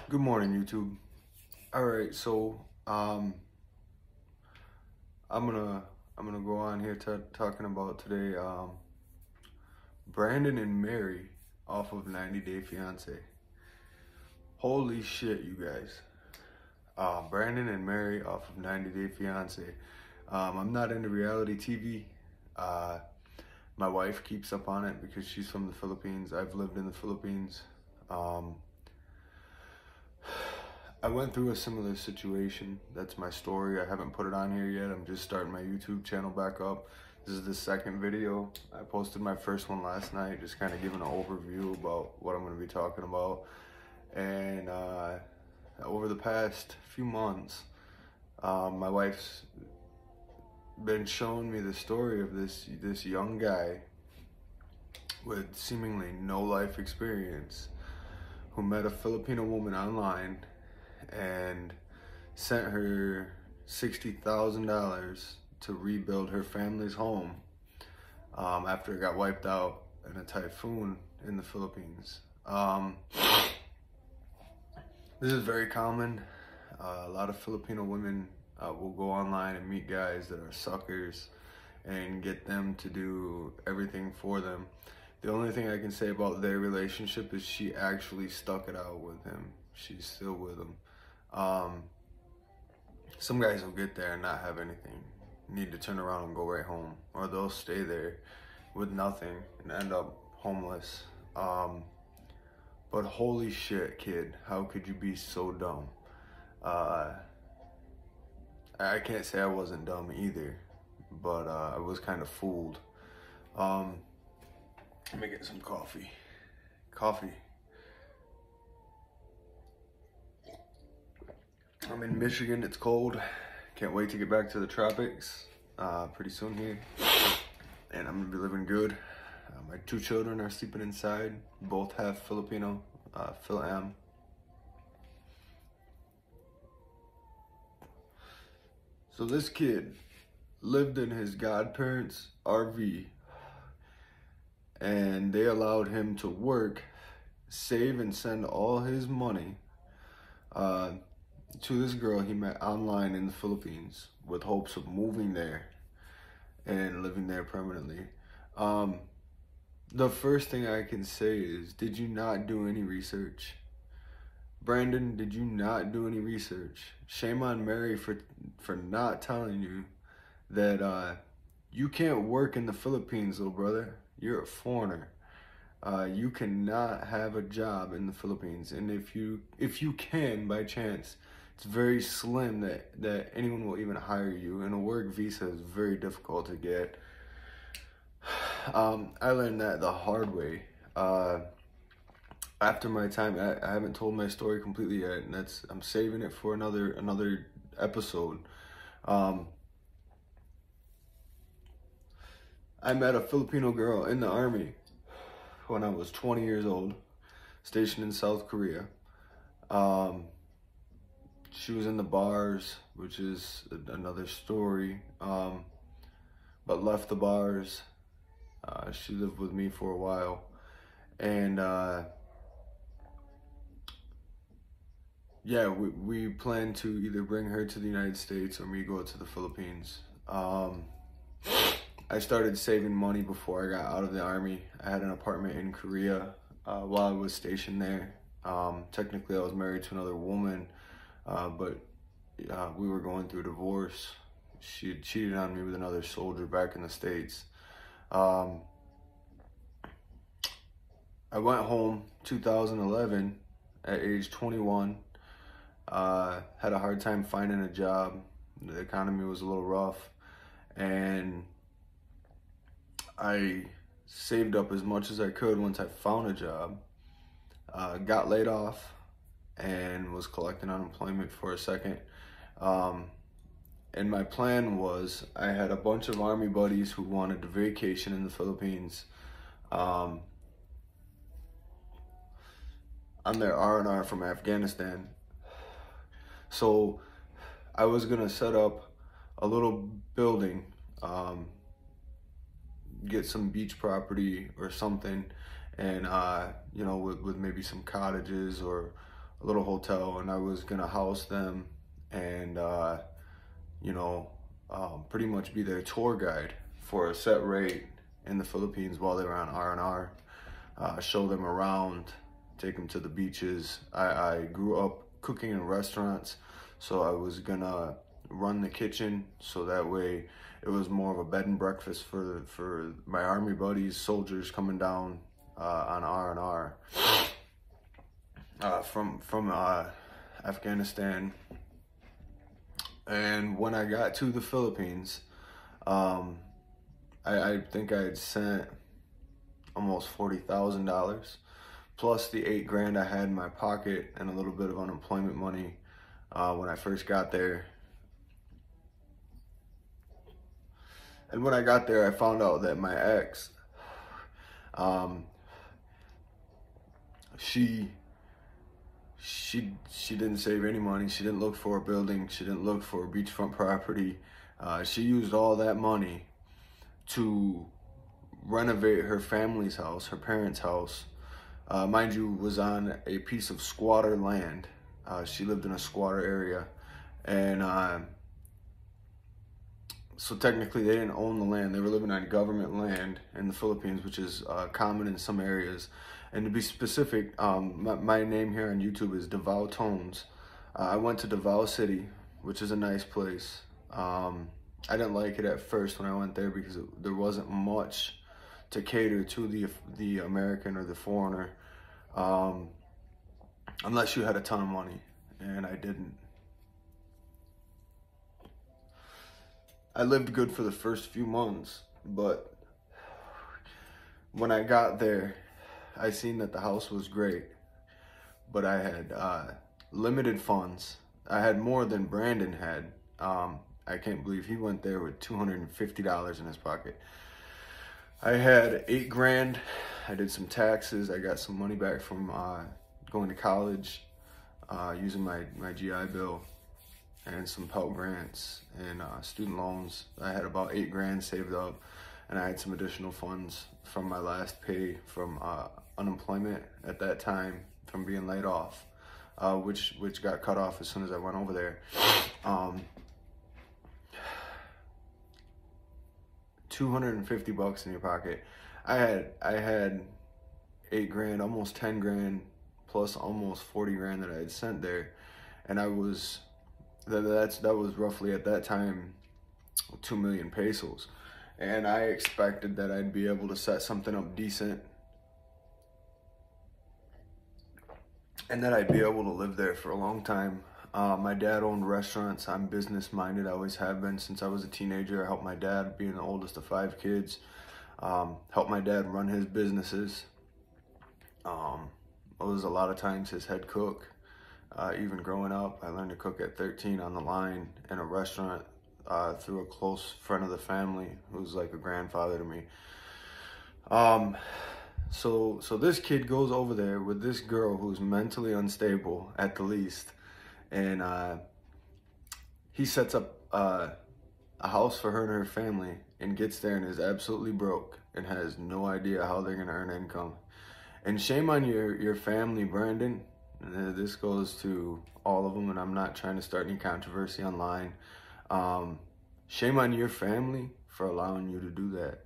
Good morning, YouTube. All right, so I'm gonna go on here talking about today Brandon and Mary off of 90 Day Fiancé. Holy shit, you guys! Brandon and Mary off of 90 Day Fiancé. I'm not into reality TV. My wife keeps up on it because she's from the Philippines. I've lived in the Philippines. I went through a similar situation. That's my story. I haven't put it on here yet. I'm just starting my YouTube channel back up. This is the second video. I posted my first one last night, just kind of giving an overview about what I'm going to be talking about. And over the past few months, my wife's been showing me the story of this young guy with seemingly no life experience who met a Filipino woman online and sent her $60,000 to rebuild her family's home after it got wiped out in a typhoon in the Philippines. This is very common. A lot of Filipino women will go online and meet guys that are suckers and get them to do everything for them. The only thing I can say about their relationship is she actually stuck it out with him. She's still with him. Some guys will get there and not have anything, need to turn around and go right home, or they'll stay there with nothing and end up homeless. But holy shit, kid, how could you be so dumb? I can't say I wasn't dumb either, but I was kind of fooled. Let me get some coffee. I'm in Michigan, it's cold. Can't wait to get back to the tropics pretty soon here. And I'm gonna be living good. My two children are sleeping inside, both half Filipino, Phil-Am. So this kid lived in his godparents' RV and they allowed him to work, save and send all his money to this girl he met online in the Philippines with hopes of moving there and living there permanently. The first thing I can say is, did you not do any research? Brandon, did you not do any research? Shame on Mary for not telling you that you can't work in the Philippines, little brother. You're a foreigner. You cannot have a job in the Philippines, and if you can by chance, it's very slim that anyone will even hire you, and a work visa is very difficult to get. I learned that the hard way. After my time, I haven't told my story completely yet, and I'm saving it for another episode. I met a Filipino girl in the army when I was 20 years old, stationed in South Korea. She was in the bars, which is another story, but left the bars. She lived with me for a while, and yeah, we plan to either bring her to the United States or me go to the Philippines. I started saving money before I got out of the army. I had an apartment in Korea while I was stationed there. Technically, I was married to another woman, but we were going through a divorce. She had cheated on me with another soldier back in the States. I went home 2011 at age 21. Had a hard time finding a job. The economy was a little rough, and I saved up as much as I could once I found a job. Got laid off and was collecting unemployment for a second. And my plan was, I had a bunch of army buddies who wanted to vacation in the Philippines. On their R&R from Afghanistan. So I was gonna set up a little building, get some beach property or something, and you know, with maybe some cottages or a little hotel, and I was gonna house them and you know, pretty much be their tour guide for a set rate in the Philippines while they were on R&R. Show them around, take them to the beaches. I grew up cooking in restaurants, so I was gonna run the kitchen, so that way it was more of a bed and breakfast for my army buddies, soldiers coming down on R&R from Afghanistan. And when I got to the Philippines, I think I had sent almost $40,000 plus the $8,000 I had in my pocket and a little bit of unemployment money when I first got there. And when I got there, I found out that my ex, she didn't save any money. She didn't look for a building. She didn't look for a beachfront property. She used all that money to renovate her family's house, her parents' house. Mind you, was on a piece of squatter land. She lived in a squatter area, and so technically they didn't own the land. They were living on government land in the Philippines, which is common in some areas. And to be specific, my name here on YouTube is Davao Tones. I went to Davao City, which is a nice place. I didn't like it at first when I went there because there wasn't much to cater to the American or the foreigner, unless you had a ton of money, and I didn't. I lived good for the first few months, but when I got there, I seen that the house was great, but I had limited funds. I had more than Brandon had. I can't believe he went there with $250 in his pocket. I had $8,000. I did some taxes. I got some money back from going to college, using my GI Bill and some Pell Grants and student loans. I had about $8,000 saved up, and I had some additional funds from my last pay from unemployment at that time from being laid off, which got cut off as soon as I went over there. $250 in your pocket. I had $8,000, almost $10,000, plus almost $40,000 that I had sent there, and that was roughly at that time 2 million pesos, and I expected that I'd be able to set something up decent, and that I'd be able to live there for a long time. My dad owned restaurants. I'm business minded. I always have been since I was a teenager. I helped my dad, being the oldest of 5 kids, helped my dad run his businesses. I was a lot of times his head cook. Even growing up, I learned to cook at 13 on the line in a restaurant through a close friend of the family who's like a grandfather to me. So this kid goes over there with this girl who's mentally unstable at the least, and he sets up a house for her and her family, and gets there and is absolutely broke and has no idea how they're gonna earn income. And shame on your family, Brandon. This goes to all of them, and I'm not trying to start any controversy online. Shame on your family for allowing you to do that.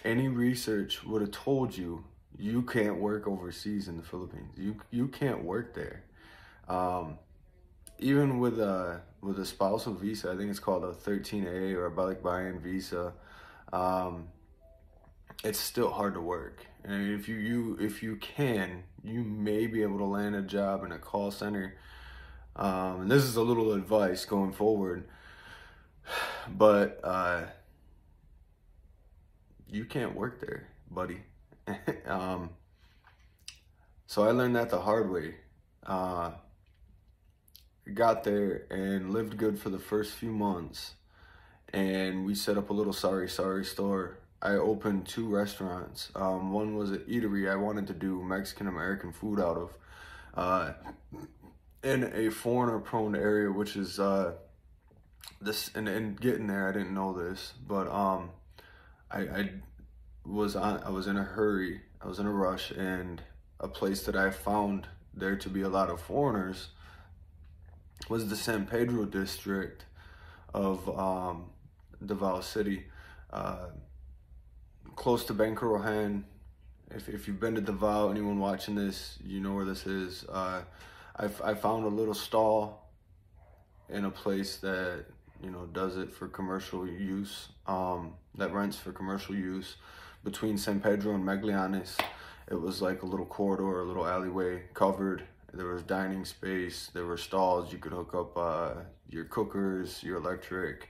Any research would have told you you can't work overseas in the Philippines. You can't work there. Even with a spousal visa, I think it's called a 13A or a balikbayan visa, it's still hard to work. And if you can, you may be able to land a job in a call center. And this is a little advice going forward, but you can't work there, buddy. So I learned that the hard way. Got there and lived good for the first few months, and we set up a little sorry store. I opened 2 restaurants. One was an eatery I wanted to do Mexican American food out of, in a foreigner prone area, which is this. And getting there, I didn't know this, but I was in a hurry. I was in a rush, and a place that I found there to be a lot of foreigners was the San Pedro district of Davao City, close to Bancarohan. If you've been to Davao, anyone watching this, you know where this is. I found a little stall in a place that, you know, does it for commercial use, that rents for commercial use between San Pedro and Magallanes. It was like a little corridor, a little alleyway covered. There was dining space, there were stalls, you could hook up your cookers, your electric.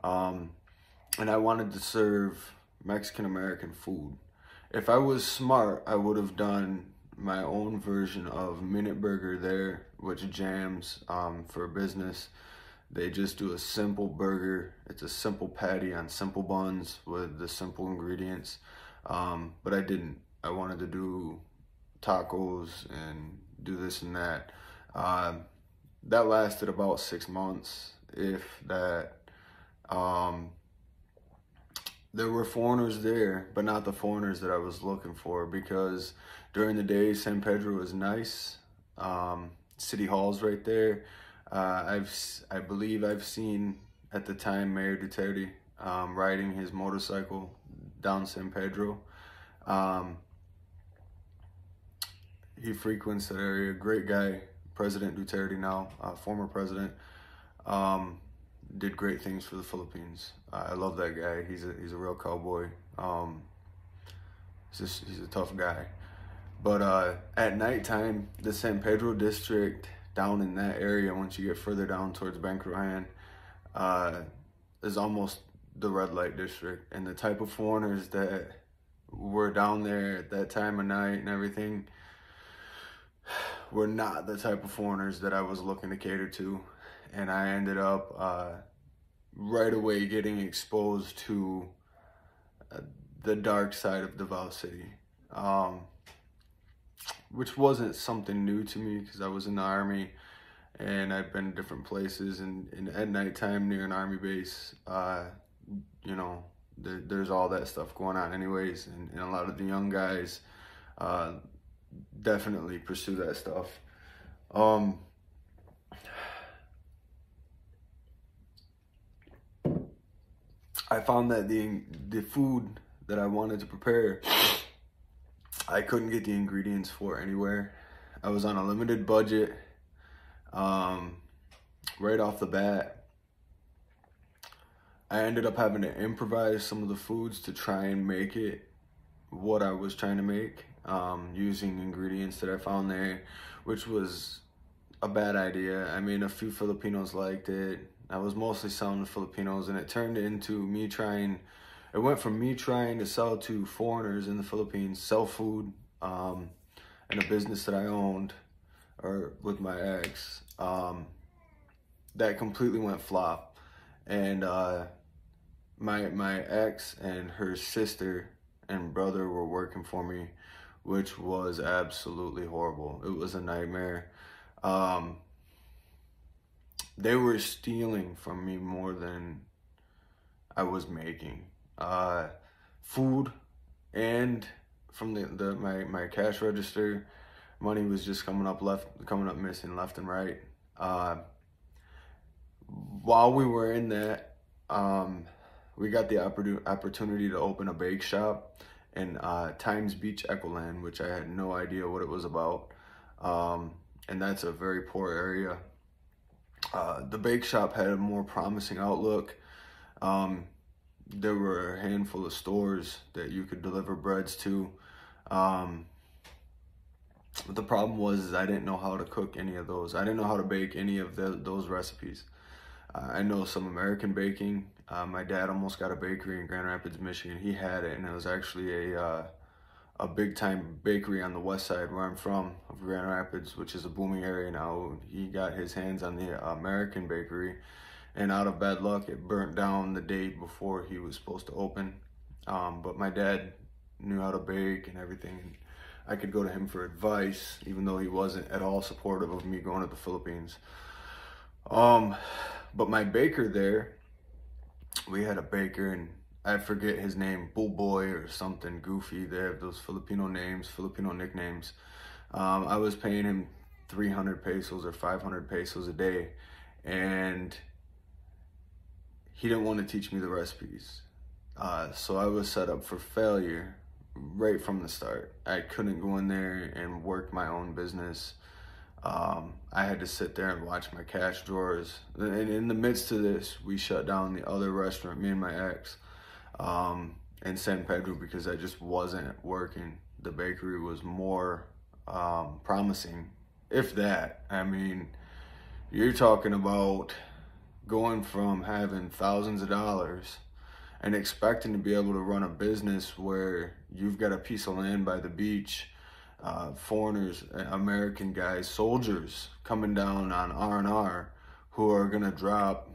And I wanted to serve Mexican-American food. If I was smart, I would have done my own version of Minute Burger there, which jams for a business. They just do a simple burger. It's a simple patty on simple buns with the simple ingredients. But I didn't. I wanted to do tacos and do this and that. That lasted about 6 months, if that. There were foreigners there, but not the foreigners that I was looking for, because during the day, San Pedro is nice. City Hall's right there. I believe I've seen, at the time, Mayor Duterte riding his motorcycle down San Pedro. He frequents that area. Great guy, President Duterte now, former president. Did great things for the Philippines. I love that guy. He's a real cowboy. He's a tough guy. But at nighttime, the San Pedro district down in that area, once you get further down towards Bancarohan, is almost the red light district. And the type of foreigners that were down there at that time of night and everything were not the type of foreigners that I was looking to cater to. And I ended up right away getting exposed to the dark side of Davao City, which wasn't something new to me, because I was in the Army and I've been to different places, and at nighttime near an Army base, you know, there's all that stuff going on anyways, and a lot of the young guys definitely pursue that stuff. I found that the food that I wanted to prepare, I couldn't get the ingredients for anywhere. I was on a limited budget. Right off the bat, I ended up having to improvise some of the foods to try and make it what I was trying to make, using ingredients that I found there, which was a bad idea. I mean, a few Filipinos liked it. I was mostly selling to Filipinos, and it turned into me trying, it went from me trying to sell to foreigners in the Philippines, sell food, in a business that I owned, or with my ex, that completely went flop. And my ex and her sister and brother were working for me, which was absolutely horrible. It was a nightmare. They were stealing from me more than I was making. Food, and from my cash register, money was just coming up missing left and right. While we were in that, we got the opportunity to open a bake shop in Times Beach, Echoland, which I had no idea what it was about. And that's a very poor area. The bake shop had a more promising outlook. There were a handful of stores that you could deliver breads to. But the problem was I didn't know how to cook any of those. I didn't know how to bake any of those recipes. I know some American baking. My dad almost got a bakery in Grand Rapids, Michigan. He had it, and it was actually a big-time bakery on the west side where I'm from, of Grand Rapids, which is a booming area now. He got his hands on the American bakery, and out of bad luck, it burnt down the day before he was supposed to open. But my dad knew how to bake and everything. I could go to him for advice, even though he wasn't at all supportive of me going to the Philippines. But my baker there, we had a baker, and I forget his name, Bull Boy or something goofy. They have those Filipino names, Filipino nicknames. I was paying him 300 pesos or 500 pesos a day, and he didn't want to teach me the recipes. So I was set up for failure right from the start. I couldn't go in there and work my own business. I had to sit there and watch my cash drawers. And in the midst of this, we shut down the other restaurant, me and my ex, in San Pedro, because I just wasn't working. The bakery was more promising, if that. I mean, you're talking about going from having thousands of dollars and expecting to be able to run a business where you've got a piece of land by the beach, foreigners, American guys, soldiers coming down on R&R who are gonna drop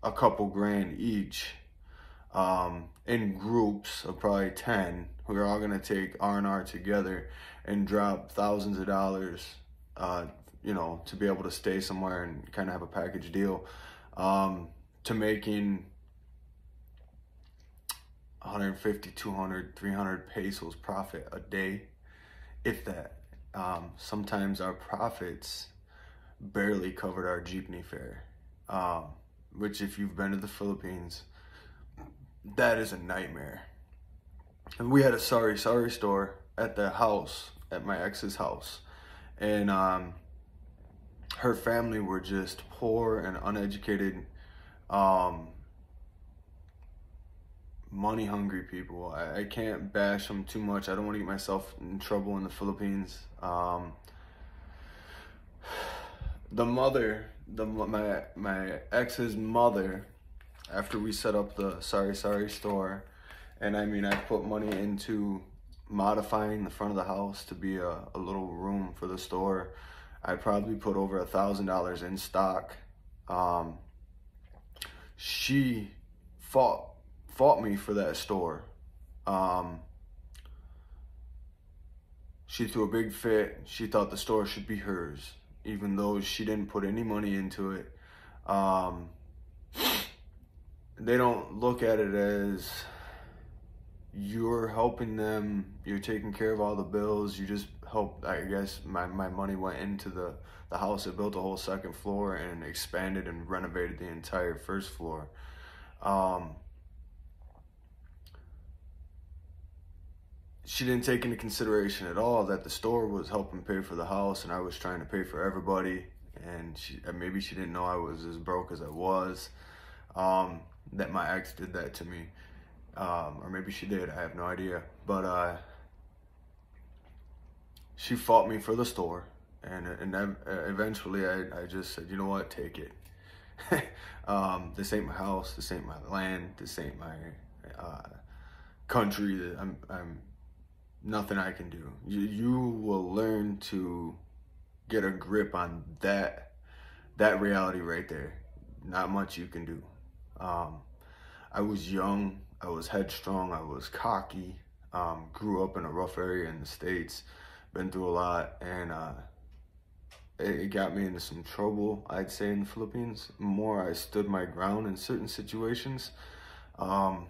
a couple grand each, in groups of probably 10, who are all gonna take R&R together and drop thousands of dollars, you know, to be able to stay somewhere and kind of have a package deal, to making 150, 200, 300 pesos profit a day, if that. Sometimes our profits barely covered our jeepney fare, which, if you've been to the Philippines, that is a nightmare. And we had a sorry store at the house, at my ex's house, and her family were just poor and uneducated, money hungry people. I can't bash them too much. I don't want to get myself in trouble in the Philippines. The mother, my ex's mother, after we set up the sorry store, and I mean, I put money into modifying the front of the house to be a little room for the store. I probably put over $1,000 in stock. She fought me for that store. She threw a big fit. She thought the store should be hers, even though she didn't put any money into it. They don't look at it as you're helping them, you're taking care of all the bills, you just help. I guess my money went into the house. It built a whole second floor and expanded and renovated the entire first floor. She didn't take into consideration at all that the store was helping pay for the house, and I was trying to pay for everybody. And maybe she didn't know I was as broke as I was, that my ex did that to me. Or maybe she did, I have no idea. But she fought me for the store, and eventually I just said, you know what, take it. This ain't my house, this ain't my land, this ain't my country. I'm nothing I can do. You will learn to get a grip on that reality right there. Not much you can do. I was young, I was headstrong, I was cocky, grew up in a rough area in the States, been through a lot, and it got me into some trouble, I'd say, in the Philippines. The more I stood my ground in certain situations, the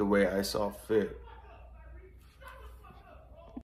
way I saw fit,